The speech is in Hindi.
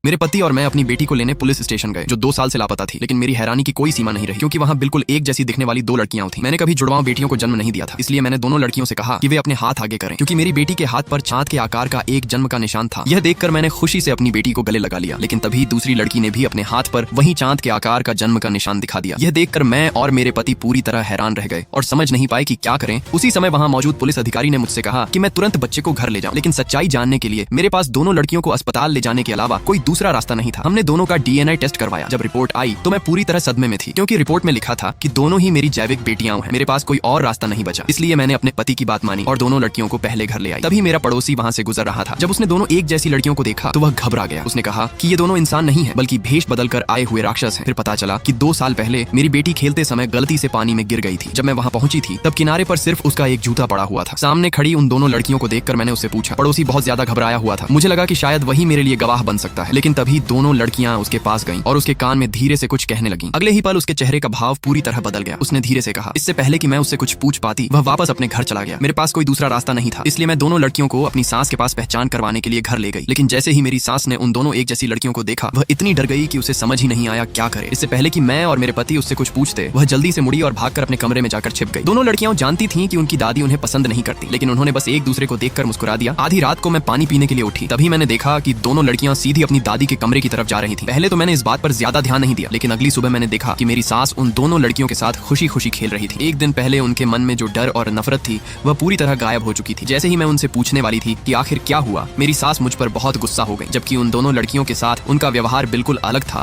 मेरे पति और मैं अपनी बेटी को लेने पुलिस स्टेशन गए जो 2 साल से लापता थी। लेकिन मेरी हैरानी की कोई सीमा नहीं रही क्योंकि वहाँ बिल्कुल एक जैसी दिखने वाली 2 लड़कियां थी। मैंने कभी जुड़वाओ बेटियों को जन्म नहीं दिया था, इसलिए मैंने दोनों लड़कियों से कहा कि वे अपने हाथ आगे करें क्योंकि मेरी बेटी के हाथ पर चांद के आकार का एक जन्म का निशान था। यह देखकर मैंने खुशी से अपनी बेटी को गले लगा लिया, लेकिन तभी दूसरी लड़की ने भी अपने हाथ पर वही चांद के आकार का जन्म का निशान दिखा दिया। यह देखकर मैं और मेरे पति पूरी तरह हैरान रह गए और समझ नहीं पाए कि क्या करें। उसी समय वहाँ मौजूद पुलिस अधिकारी ने मुझसे कहा कि मैं तुरंत बच्चे को घर ले जाऊं, लेकिन सच्चाई जानने के लिए मेरे पास दोनों लड़कियों को अस्पताल ले जाने के अलावा कोई दूसरा रास्ता नहीं था। हमने दोनों का DNA टेस्ट करवाया। जब रिपोर्ट आई तो मैं पूरी तरह सदमे में थी क्योंकि रिपोर्ट में लिखा था कि दोनों ही मेरी जैविक बेटियां हैं। मेरे पास कोई और रास्ता नहीं बचा, इसलिए मैंने अपने पति की बात मानी और दोनों लड़कियों को पहले घर ले आई। तभी मेरा पड़ोसी वहाँ से गुजर रहा था। जब उसने दोनों एक जैसी लड़कियों को देखा तो वह घबरा गया। उसने कहा कि ये दोनों इंसान नहीं है बल्कि भेष बदलकर आए हुए राक्षस हैं। फिर पता चला कि 2 साल पहले मेरी बेटी खेलते समय गलती से पानी में गिर गई थी। जब मैं वहाँ पहुंची थी तब किनारे पर सिर्फ उसका एक जूता पड़ा हुआ था। सामने खड़ी उन दोनों लड़कियों को देखकर मैंने उससे पूछा। पड़ोसी बहुत ज्यादा घबराया हुआ था। मुझे लगा कि शायद वही मेरे लिए गवाह बन सकता है, लेकिन तभी दोनों लड़कियां उसके पास गईं और उसके कान में धीरे से कुछ कहने लगीं। अगले ही पल उसके चेहरे का भाव पूरी तरह बदल गया। उसने धीरे से कहा, इससे पहले कि मैं उससे कुछ पूछ पाती वह वापस अपने घर चला गया। मेरे पास कोई दूसरा रास्ता नहीं था, इसलिए मैं दोनों लड़कियों को अपनी सास के पास पहचान करवाने के लिए घर ले गई। लेकिन जैसे ही मेरी सास ने उन दोनों एक जैसी लड़कियों को देखा वह इतनी डर गई कि उसे समझ ही नहीं आया क्या करे। इससे पहले कि मैं और मेरे पति उससे कुछ पूछते वह जल्दी से मुड़ी और भागकर अपने कमरे में जाकर छिप गई। दोनों लड़कियां जानती थीं कि उनकी दादी उन्हें पसंद नहीं करती, लेकिन उन्होंने बस एक दूसरे को देखकर मुस्कुरा दिया। आधी रात को मैं पानी पीने के लिए उठी, तभी मैंने देखा कि दोनों लड़कियां सीधी अपनी दादी के कमरे की तरफ जा रही थीं। पहले तो मैंने इस बात पर ज्यादा ध्यान नहीं दिया, लेकिन अगली सुबह मैंने देखा कि मेरी सास उन दोनों लड़कियों के साथ खुशी खुशी खेल रही थी। एक दिन पहले उनके मन में जो डर और नफरत थी वह पूरी तरह गायब हो चुकी थी। जैसे ही मैं उनसे पूछने वाली थी कि आखिर क्या हुआ, मेरी सास मुझ पर बहुत गुस्सा हो गई, जबकि उन दोनों लड़कियों के साथ उनका व्यवहार बिल्कुल अलग था।